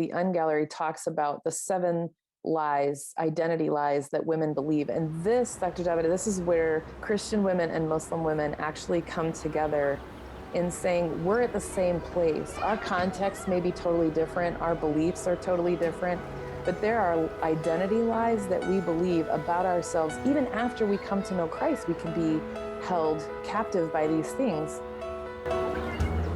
the unGallery talks about the 7 lies, identity lies that women believe. And this, Dr. Javid, this is where Christian women and Muslim women actually come together in saying we're at the same place. Our context may be totally different. Our beliefs are totally different. But there are identity lies that we believe about ourselves. Even after we come to know Christ, we can be held captive by these things.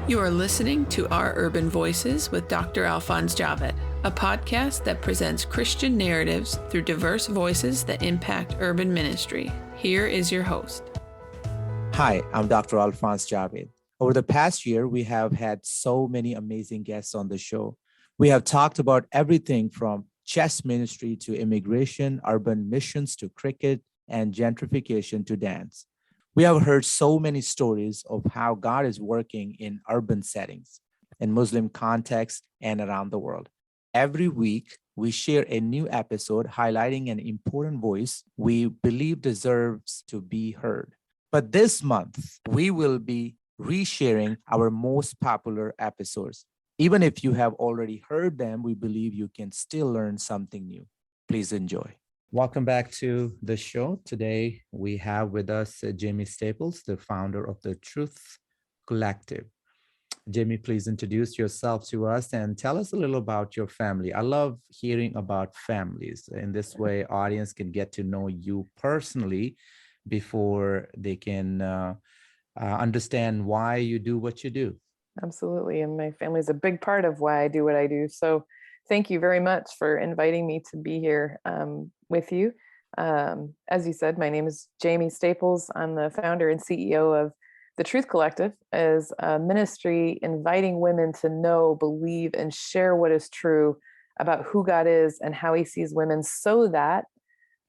You are listening to Our Urban Voices with Dr. Alphonse Javed, a podcast that presents Christian narratives through diverse voices that impact urban ministry. Here is your host. Hi, I'm Dr. Alphonse Javed. Over the past year, we have had so many amazing guests on the show. We have talked about everything from chess ministry to immigration, urban missions to cricket, and gentrification to dance. We have heard so many stories of how God is working in urban settings, in Muslim contexts, and around the world. Every week, we share a new episode highlighting an important voice we believe deserves to be heard. But this month, we will be resharing our most popular episodes. Even if you have already heard them, we believe you can still learn something new. Please enjoy. Welcome back to the show. Today, we have with us Jami Staples, the founder of the Truth Collective. Jami, please introduce yourself to us and tell us a little about your family. I love hearing about families. In this way, audience can get to know you personally before they can understand why you do what you do. Absolutely. And my family is a big part of why I do what I do. So thank you very much for inviting me to be here with you. As you said, my name is Jami Staples. I'm the founder and CEO of the Truth Collective, as a ministry inviting women to know, believe, and share what is true about who God is and how he sees women so that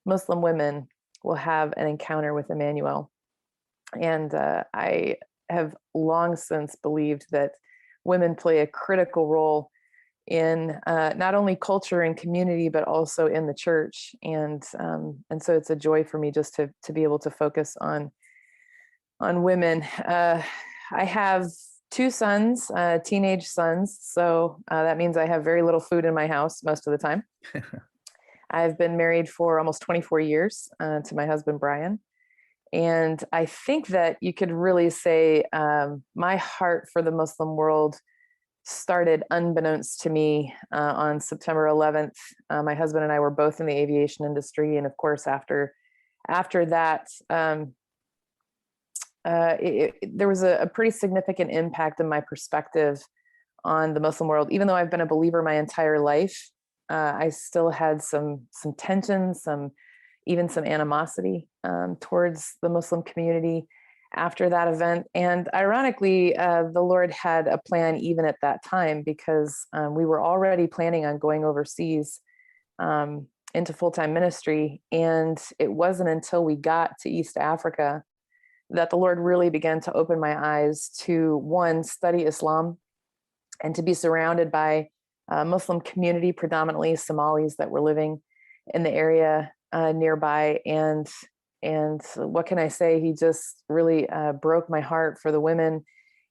Muslim women will have an encounter with Emmanuel. And I have long since believed that women play a critical role in not only culture and community, but also in the church. And so it's a joy for me just to be able to focus on women. I have 2 sons, teenage sons. So that means I have very little food in my house most of the time. I've been married for almost 24 years to my husband, Brian. And I think that you could really say my heart for the Muslim world started unbeknownst to me on September 11th. My husband and I were both in the aviation industry. And of course, after that, there was a pretty significant impact in my perspective on the Muslim world. Even though I've been a believer my entire life, I still had some tension, even some animosity towards the Muslim community after that event. And ironically, the Lord had a plan even at that time, because we were already planning on going overseas into full-time ministry. And it wasn't until we got to East Africa that the Lord really began to open my eyes to, one, study Islam and to be surrounded by a Muslim community, predominantly Somalis that were living in the area nearby. And what can I say? He just really broke my heart for the women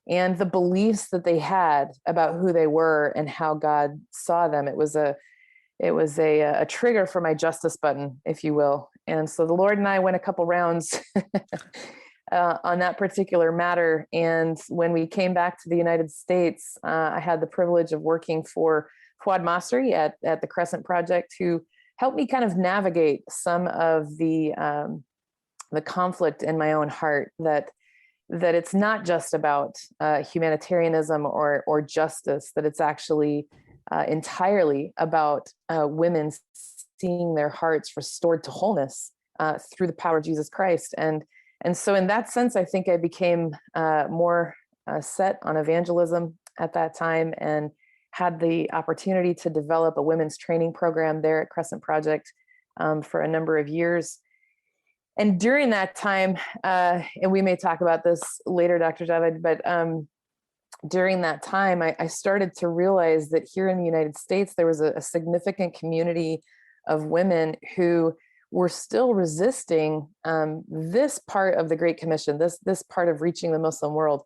and the beliefs that they had about who they were and how God saw them. It was a trigger for my justice button, if you will. And so the Lord and I went a couple rounds on that particular matter. And when we came back to the United States, I had the privilege of working for Fuad Masri at the Crescent Project, who helped me kind of navigate some of the conflict in my own heart, that it's not just about humanitarianism or justice, that it's actually entirely about women seeing their hearts restored to wholeness through the power of Jesus Christ. And so in that sense, I think I became more set on evangelism at that time, and had the opportunity to develop a women's training program there at Crescent Project for a number of years. And during that time, and we may talk about this later, Dr. Javed, but during that time, I started to realize that here in the United States, there was a significant community of women who were still resisting this part of the Great Commission, this part of reaching the Muslim world.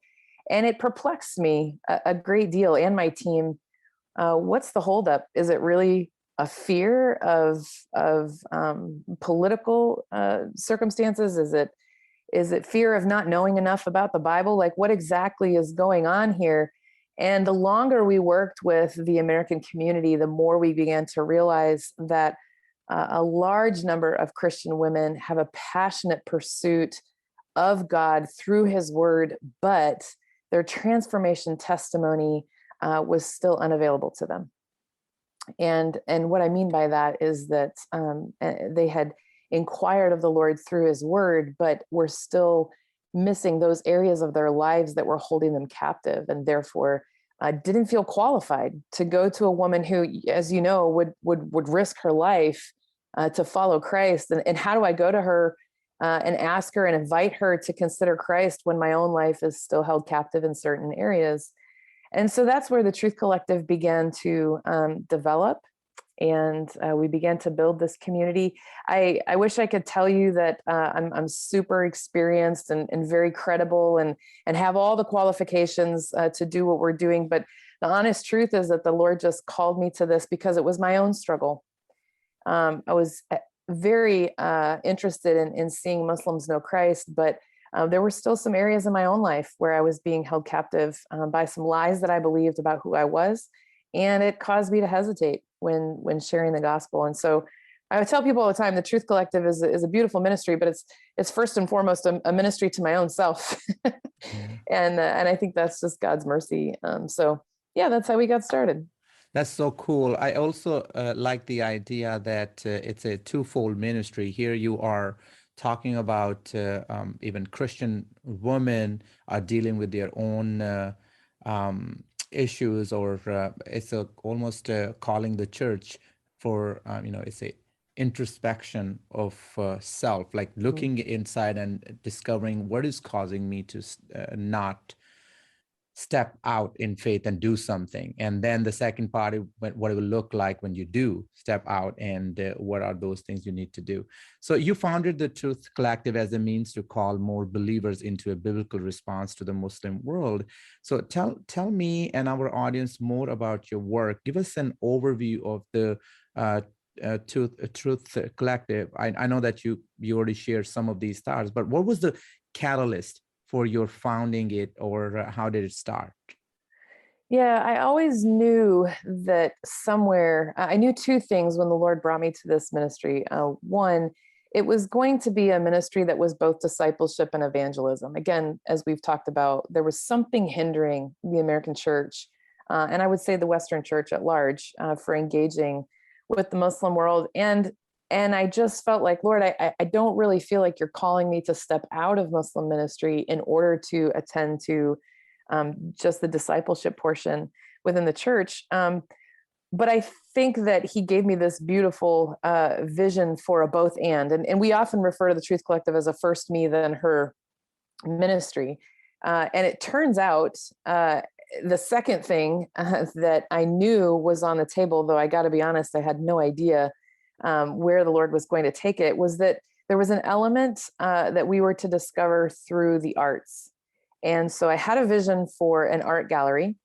And it perplexed me a great deal, and my team, what's the holdup? Is it really a fear of political circumstances? Is it fear of not knowing enough about the Bible? Like, what exactly is going on here? And the longer we worked with the American community, the more we began to realize that a large number of Christian women have a passionate pursuit of God through his word, but their transformation testimony was still unavailable to them. And what I mean by that is that they had inquired of the Lord through his word, but were still missing those areas of their lives that were holding them captive, and therefore didn't feel qualified to go to a woman who, as you know, would risk her life to follow Christ. And how do I go to her and ask her and invite her to consider Christ when my own life is still held captive in certain areas? And so that's where the Truth Collective began to develop, and we began to build this community. I wish I could tell you that I'm super experienced and very credible and have all the qualifications to do what we're doing. But the honest truth is that the Lord just called me to this because it was my own struggle. I was very interested in seeing Muslims know Christ, but there were still some areas in my own life where I was being held captive by some lies that I believed about who I was. And it caused me to hesitate when sharing the gospel. And so I would tell people all the time, the Truth Collective is a beautiful ministry, but it's first and foremost a ministry to my own self. And I think that's just God's mercy. So yeah, that's how we got started. That's so cool. I also like the idea that it's a twofold ministry. Here you are talking about even Christian women are dealing with their own issues, or it's almost calling the church for, it's a introspection of self, like looking inside and discovering what is causing me to not step out in faith and do something. And then the second part, what it will look like when you do step out, and what are those things you need to do. So you founded the Truth Collective as a means to call more believers into a biblical response to the Muslim world. So tell me and our audience more about your work. Give us an overview of the Truth Collective. I know that you already shared some of these stars, but what was the catalyst for your founding it, or how did it start? Yeah, I always knew that somewhere, I knew two things when the Lord brought me to this ministry. One, it was going to be a ministry that was both discipleship and evangelism. Again, as we've talked about, there was something hindering the American church, and I would say the Western church at large, for engaging with the Muslim world. And I just felt like, Lord, I don't really feel like you're calling me to step out of Muslim ministry in order to attend to just the discipleship portion within the church. But I think that he gave me this beautiful vision for a both and we often refer to the Truth Collective as a first me, then her ministry. And it turns out the second thing that I knew was on the table, though I got to be honest, I had no idea where the Lord was going to take it, was that there was an element that we were to discover through the arts. And so I had a vision for an art gallery,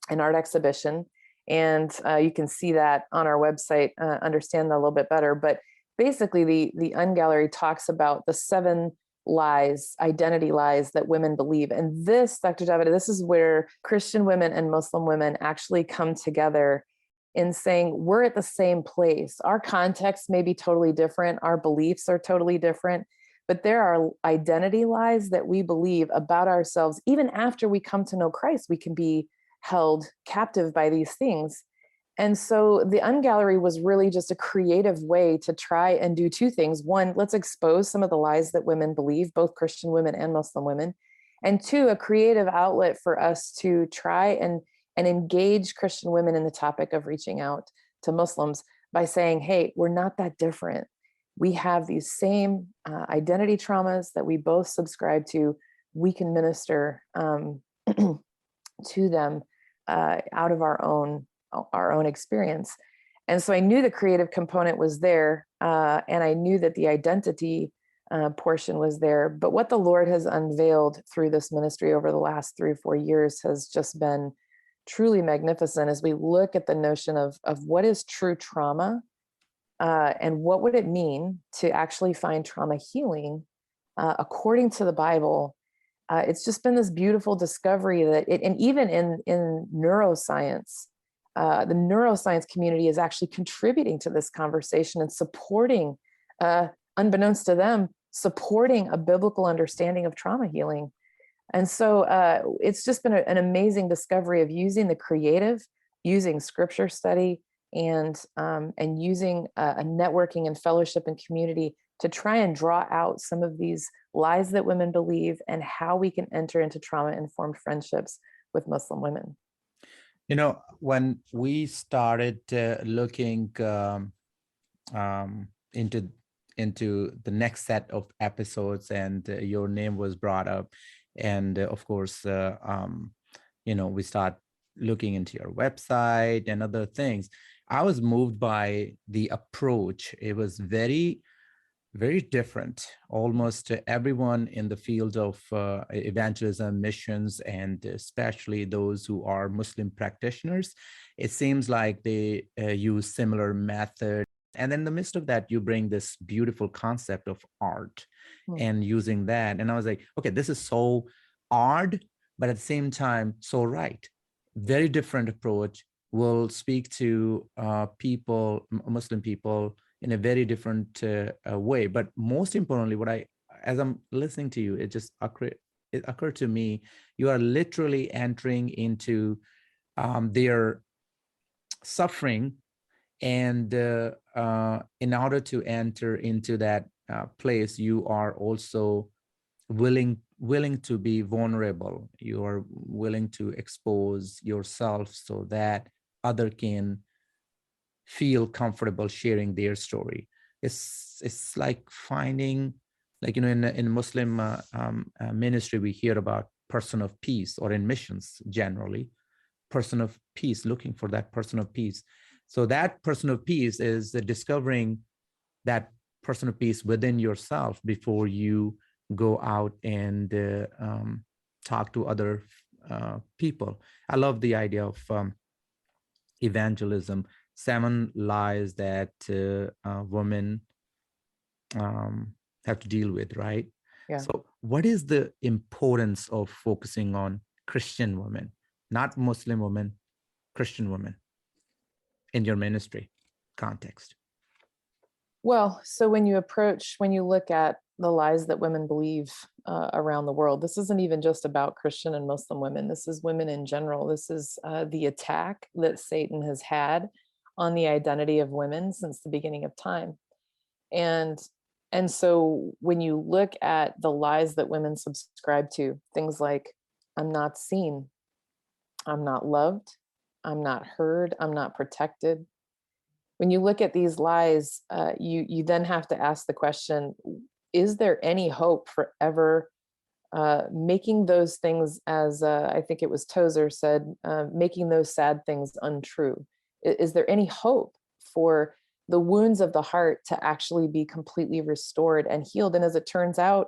an art exhibition, and you can see that on our website, understand that a little bit better. But basically the unGallery talks about the 7 lies, identity lies that women believe. And this, Dr. Javed, this is where Christian women and Muslim women actually come together in saying we're at the same place. Our context may be totally different. Our beliefs are totally different, but there are identity lies that we believe about ourselves. Even after we come to know Christ, we can be held captive by these things. And so the unGallery was really just a creative way to try and do two things. One, let's expose some of the lies that women believe, both Christian women and Muslim women. And two, a creative outlet for us to try and engage Christian women in the topic of reaching out to Muslims by saying, hey, we're not that different. We have these same identity traumas that we both subscribe to. We can minister to them out of our own experience. And so I knew the creative component was there, and I knew that the identity portion was there. But what the Lord has unveiled through this ministry over the last 3 or 4 years has just been truly magnificent as we look at the notion of what is true trauma, and what would it mean to actually find trauma healing according to the Bible. It's just been this beautiful discovery that and even in neuroscience, the neuroscience community is actually contributing to this conversation and supporting, unbeknownst to them, supporting a biblical understanding of trauma healing. And so it's just been an amazing discovery of using the creative, using scripture study, and using a networking and fellowship and community to try and draw out some of these lies that women believe and how we can enter into trauma-informed friendships with Muslim women. You know, when we started looking into the next set of episodes, and your name was brought up, and of course, we start looking into your website and other things. I was moved by the approach. It was very, very different. Almost everyone in the field of evangelism, missions, and especially those who are Muslim practitioners, it seems like they use similar methods. And in the midst of that, you bring this beautiful concept of art and using that. And I was like, okay, this is so odd, but at the same time, so right. Very different approach. Will speak to people, Muslim people, in a very different way. But most importantly, as I'm listening to you, it occurred to me, you are literally entering into their suffering, and in order to enter into that place, you are also willing to be vulnerable. You are willing to expose yourself so that other can feel comfortable sharing their story. It's like finding, like, in Muslim ministry, we hear about person of peace, or in missions generally, person of peace, looking for that person of peace. So that person of peace is discovering that person of peace within yourself before you go out and talk to other people. I love the idea of evangelism, 7 lies that women have to deal with, right? Yeah. So what is the importance of focusing on Christian women, not Muslim women, Christian women, in your ministry context? Well, so when you look at the lies that women believe around the world, this isn't even just about Christian and Muslim women. This is women in general. This is the attack that Satan has had on the identity of women since the beginning of time. And so when you look at the lies that women subscribe to, things like, I'm not seen, I'm not loved, I'm not heard, I'm not protected. When you look at these lies, you then have to ask the question, is there any hope for ever making those things, as I think it was Tozer said, making those sad things untrue? Is there any hope for the wounds of the heart to actually be completely restored and healed? And as it turns out,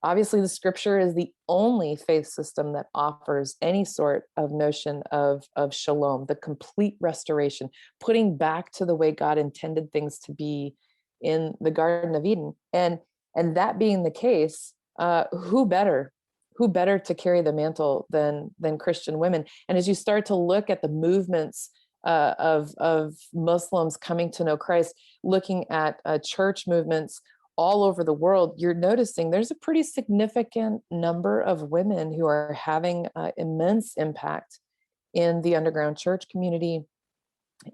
obviously the scripture is the only faith system that offers any sort of notion of shalom, the complete restoration, putting back to the way God intended things to be in the Garden of Eden. And that being the case, who better to carry the mantle than Christian women? And as you start to look at the movements of Muslims coming to know Christ, looking at church movements all over the world, you're noticing there's a pretty significant number of women who are having immense impact in the underground church community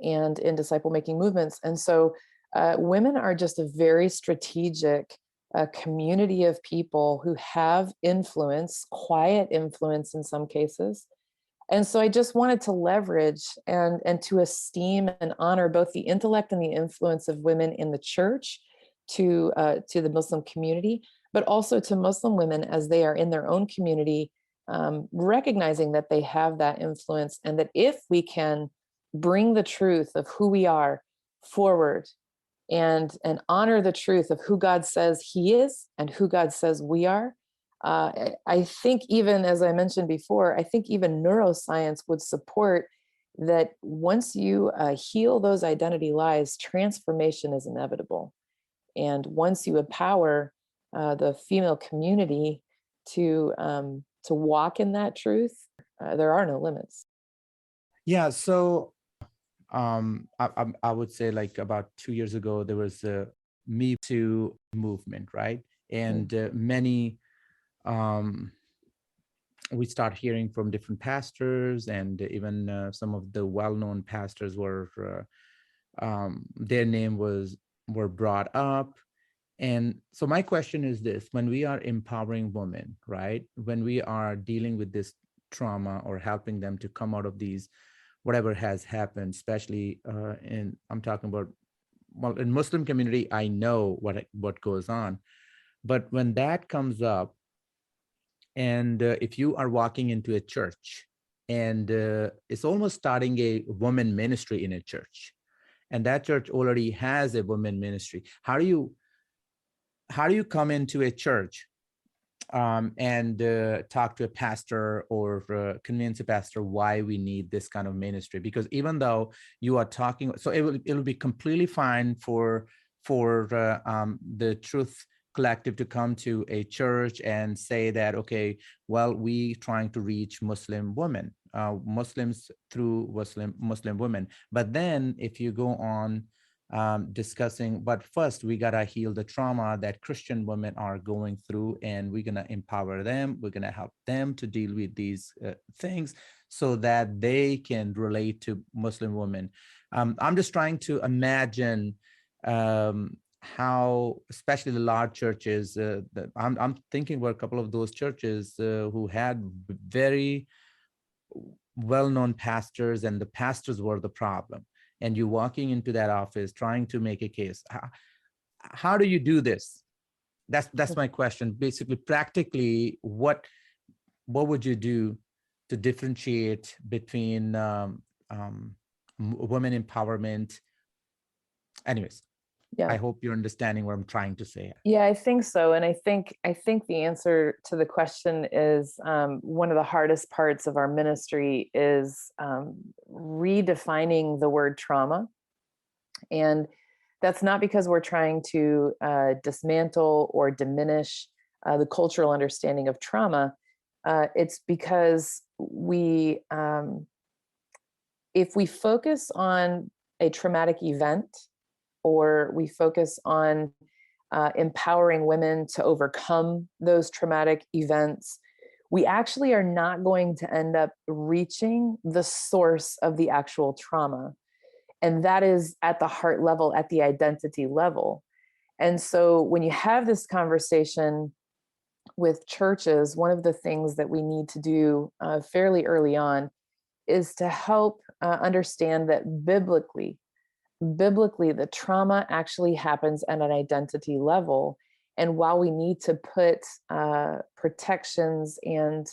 and in disciple-making movements. And so women are just a very strategic community of people who have influence, quiet influence in some cases. And so I just wanted to leverage and to esteem and honor both the intellect and the influence of women in the church to the Muslim community, but also to Muslim women as they are in their own community, recognizing that they have that influence, and that if we can bring the truth of who we are forward and honor the truth of who God says He is and who God says we are, I think even, as I mentioned before, I think even neuroscience would support that once you heal those identity lies, transformation is inevitable. And once you empower the female community to walk in that truth, there are no limits. Yeah. So I would say like about 2 years ago, there was a Me Too movement, right? And many, we start hearing from different pastors, and even some of the well-known pastors were, their name were brought up. And so my question is this: when we are empowering women, right? When we are dealing with this trauma or helping them to come out of these, whatever has happened, especially I'm talking about, well, in Muslim community, I know what goes on. But when that comes up, and if you are walking into a church and it's almost starting a woman ministry in a church, and that church already has a women ministry, how do you come into a church and talk to a pastor or convince a pastor why we need this kind of ministry? Because even though you are talking, so it'll be completely fine for the Truth Collective to come to a church and say that, okay, well, we trying to reach Muslim women, Muslims through Muslim women. But then if you go on discussing, but first we gotta heal the trauma that Christian women are going through, and we're gonna empower them, we're gonna help them to deal with these things so that they can relate to Muslim women. I'm just trying to imagine how, especially the large churches, I'm thinking about a couple of those churches who had very well-known pastors, and the pastors were the problem. And you walking into that office trying to make a case. How do you do this? That's my question. Basically, practically, what would you do to differentiate between women empowerment? Anyways, Yeah. I hope you're understanding what I'm trying to say. Yeah, I think so. And I think the answer to the question is one of the hardest parts of our ministry is redefining the word trauma. And that's not because we're trying to dismantle or diminish the cultural understanding of trauma. It's because if we focus on a traumatic event, or we focus on empowering women to overcome those traumatic events, we actually are not going to end up reaching the source of the actual trauma. And that is at the heart level, at the identity level. And so when you have this conversation with churches, one of the things that we need to do fairly early on is to help understand that biblically, the trauma actually happens at an identity level. And while we need to put protections and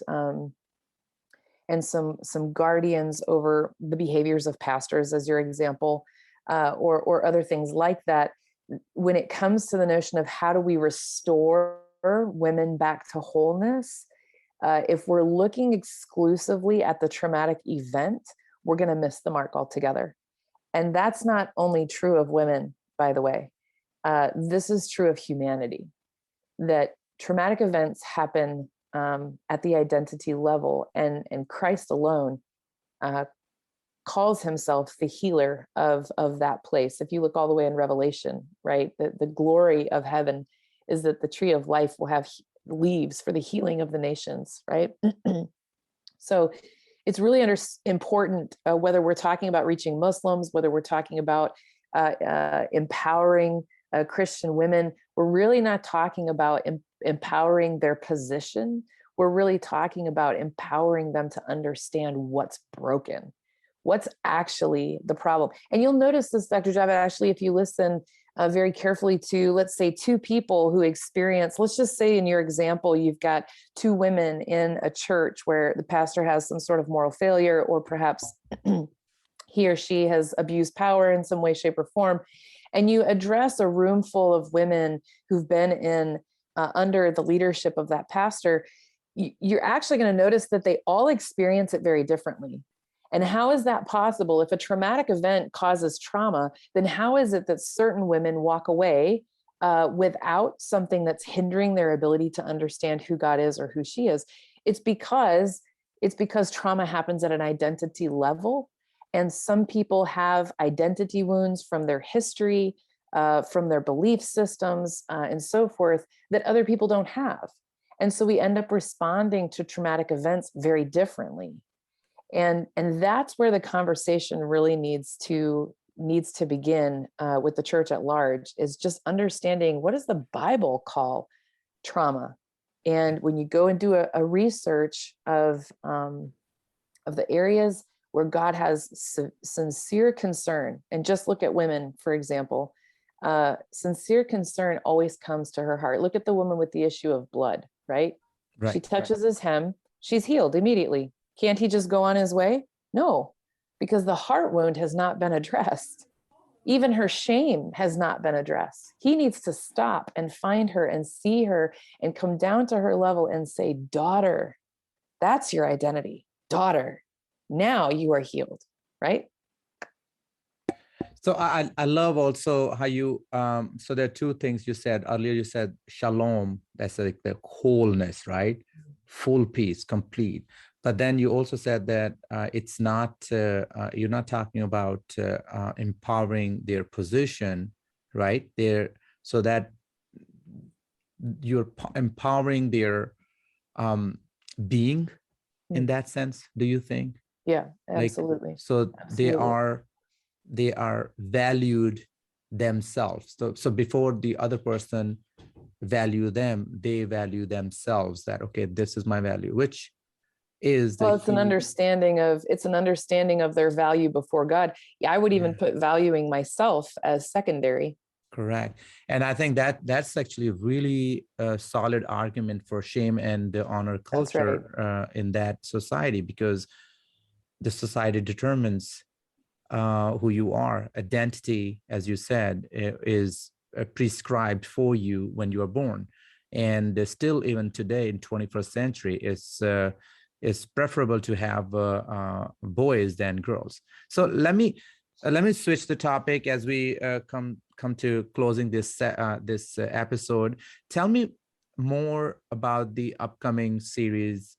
some guardians over the behaviors of pastors, as your example, or other things like that, when it comes to the notion of how do we restore women back to wholeness, if we're looking exclusively at the traumatic event, we're going to miss the mark altogether. And that's not only true of women, by the way. This is true of humanity, that traumatic events happen at the identity level, and Christ alone calls himself the healer of that place. If you look all the way in Revelation, right, the glory of heaven is that the tree of life will have leaves for the healing of the nations, right? So it's really important, whether we're talking about reaching Muslims, whether we're talking about empowering Christian women, we're really not talking about empowering their position. We're really talking about empowering them to understand what's broken, what's actually the problem. And you'll notice this, Dr. Javed, actually, if you listen very carefully to, let's say, two people who experience, let's just say in your example, you've got two women in a church where the pastor has some sort of moral failure, or perhaps he or she has abused power in some way, shape, or form. And you address a room full of women who've been in under the leadership of that pastor, you're actually going to notice that they all experience it very differently. And how is that possible? If a traumatic event causes trauma, then how is it that certain women walk away without something that's hindering their ability to understand who God is or who she is? It's because trauma happens at an identity level. And some people have identity wounds from their history, from their belief systems, and so forth, that other people don't have. And so we end up responding to traumatic events very differently. And that's where the conversation really needs to begin with the church at large, is just understanding, what does the Bible call trauma? And when you go and do a research of the areas where God has sincere concern, and just look at women, for example, sincere concern always comes to her heart. Look at the woman with the issue of blood, right? She touches his hem, she's healed immediately. Can't he just go on his way? No, because the heart wound has not been addressed. Even her shame has not been addressed. He needs to stop and find her and see her and come down to her level and say, daughter, that's your identity. Daughter, now you are healed, right? So I love also how you, so there are two things you said earlier. You said shalom, that's like the wholeness, right? Full peace, complete. But then you also said that it's not, you're not talking about empowering their position, right? So that you're empowering their being in that sense, do you think? Yeah, absolutely. Like, so Absolutely. they are valued themselves. So before the other person value them, they value themselves, that, okay, this is my value, which is the It's an understanding of their value before God. Yeah, I would even put valuing myself as secondary. Correct. And I think that that's actually a really solid argument for shame and the honor culture in that society, because the society determines who you are. Identity, as you said, is prescribed for you when you are born. And still, even today in 21st century, it's preferable to have boys than girls. So let me switch the topic as we come to closing this episode. Tell me more about the upcoming series,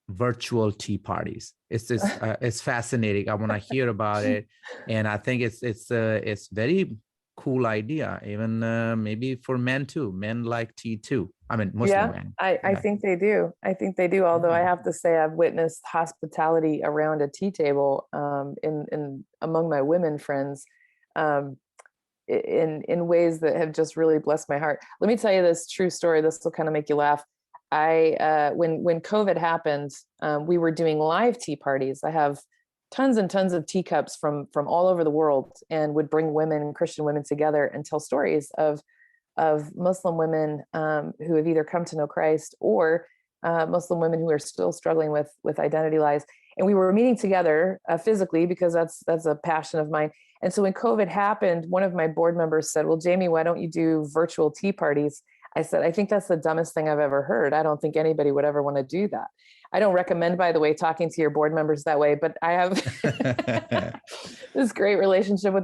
virtual tea parties. It's fascinating. I want to hear about it, and I think it's very cool idea, even maybe for men too. Men like tea too. I mean, Muslim men. I think they do. Although I have to say, I've witnessed hospitality around a tea table in among my women friends in ways that have just really blessed my heart. Let me tell you this true story. This will kind of make you laugh. When COVID happened, we were doing live tea parties. I have tons and tons of teacups from all over the world, and would bring Christian women together and tell stories of Muslim women who have either come to know Christ, or Muslim women who are still struggling with identity lies. And we were meeting together physically, because that's a passion of mine. And so when COVID happened, one of my board members said, well, Jami, why don't you do virtual tea parties? I said, I think that's the dumbest thing I've ever heard. I don't think anybody would ever want to do that. I don't recommend, by the way, talking to your board members that way, but I have this great relationship with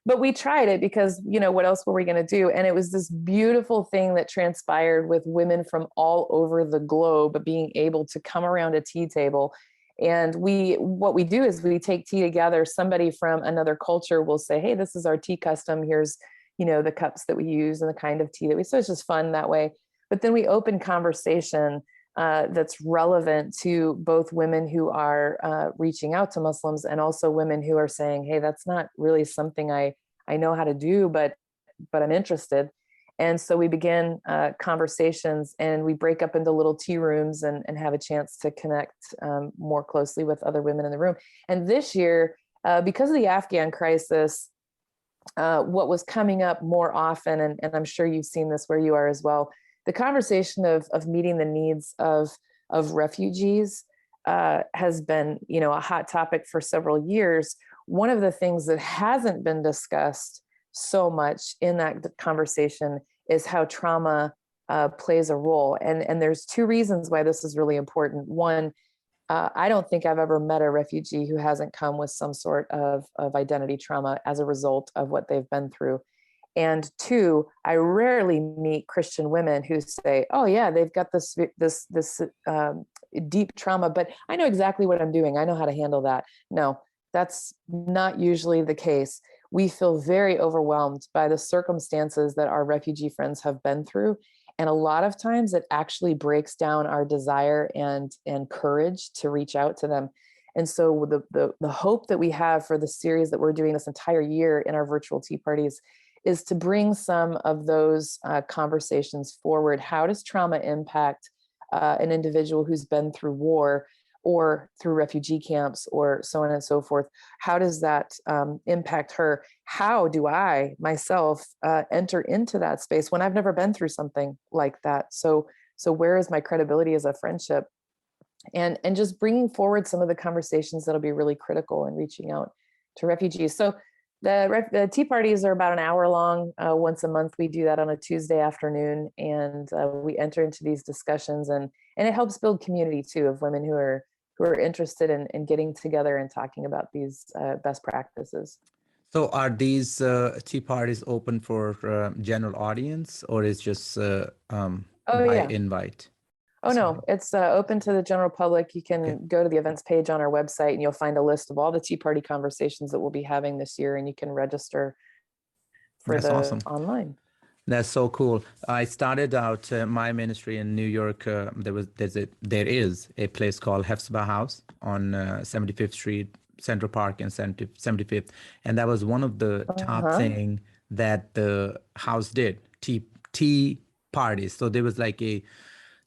but we tried it because, what else were we going to do? And it was this beautiful thing that transpired with women from all over the globe being able to come around a tea table. And what we do is we take tea together. Somebody from another culture will say, hey, this is our tea custom. Here's, the cups that we use and the kind of tea that so it's just fun that way. But then we open conversation that's relevant to both women who are reaching out to Muslims, and also women who are saying, hey, that's not really something I know how to do, but I'm interested. And so we begin conversations, and we break up into little tea rooms and have a chance to connect more closely with other women in the room. And this year, because of the Afghan crisis, what was coming up more often, and I'm sure you've seen this where you are as well, the conversation of meeting the needs of refugees has been, a hot topic for several years. One of the things that hasn't been discussed so much in that conversation is how trauma plays a role. And there's two reasons why this is really important. One, I don't think I've ever met a refugee who hasn't come with some sort of identity trauma as a result of what they've been through. And two, I rarely meet Christian women who say, "Oh yeah, they've got this deep trauma, but I know exactly what I'm doing. I know how to handle that." No, that's not usually the case. We feel very overwhelmed by the circumstances that our refugee friends have been through. And a lot of times it actually breaks down our desire and courage to reach out to them. And so the hope that we have for the series that we're doing this entire year in our virtual tea parties is to bring some of those conversations forward. How does trauma impact an individual who's been through war or through refugee camps or so on and so forth? How does that impact her? How do I myself enter into that space when I've never been through something like that? So where is my credibility as a friendship? And just bringing forward some of the conversations that'll be really critical in reaching out to refugees. So the tea parties are about an hour long. Once a month, we do that on a Tuesday afternoon, and we enter into these discussions, and it helps build community too of women who are interested in getting together and talking about these best practices. So are these tea parties open for general audience, or is just by invite? Oh, no, it's open to the general public. You can go to the events page on our website and you'll find a list of all the tea party conversations that we'll be having this year, and you can register for online. That's so cool. I started out my ministry in New York. There is a place called Hefzibah House on 75th Street, Central Park, and 75th, and that was one of the top thing that the house did, tea parties. So there was like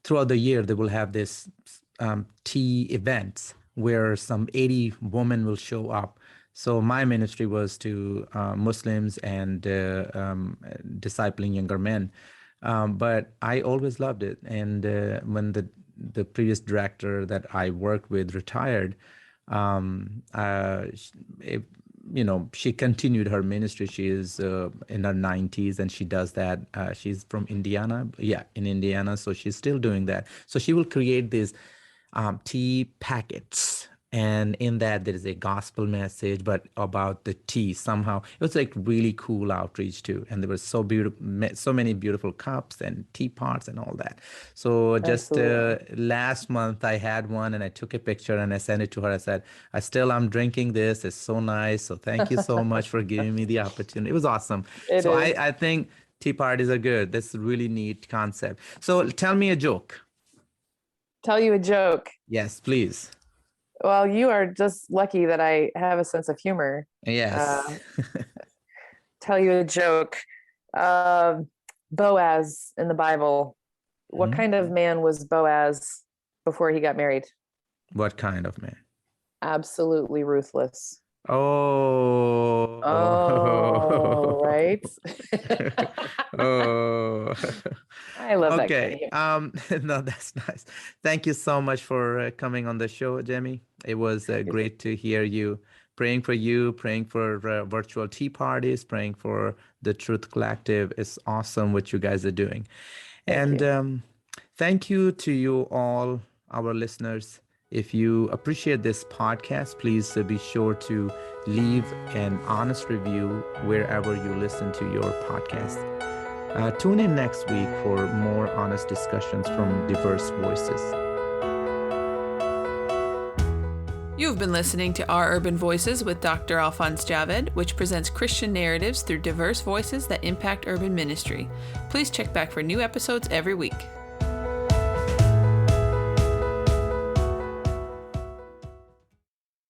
throughout the year they will have this tea events where some 80 women will show up. So my ministry was to Muslims and discipling younger men. But I always loved it. And when the previous director that I worked with retired, she continued her ministry. She is in her 90s and she does that. She's from Indiana. Yeah, in Indiana. So she's still doing that. So she will create these tea packets. And in that, there is a gospel message, but about the tea somehow. It was like really cool outreach too. And there was so many beautiful cups and teapots and all that. So just last month I had one and I took a picture and I sent it to her. I said, I'm drinking this. It's so nice. So thank you so much for giving me the opportunity. It was awesome. I think tea parties are good. That's a really neat concept. So tell me a joke. Tell you a joke? Yes, please. Well, you are just lucky that I have a sense of humor. Yes. Tell you a joke. Boaz in the Bible. What kind of man was Boaz before he got married? What kind of man? Absolutely ruthless. Oh, right. I love that. Okay. No, that's nice. Thank you so much for coming on the show, Jami. It was great to hear you. Praying for virtual tea parties, praying for the Truth Collective. It's awesome what you guys are doing. Thank you to you all, our listeners. If you appreciate this podcast, please be sure to leave an honest review wherever you listen to your podcast. Tune in next week for more honest discussions from diverse voices. You've been listening to Our Urban Voices with Dr. Alphonse Javed, which presents Christian narratives through diverse voices that impact urban ministry. Please check back for new episodes every week.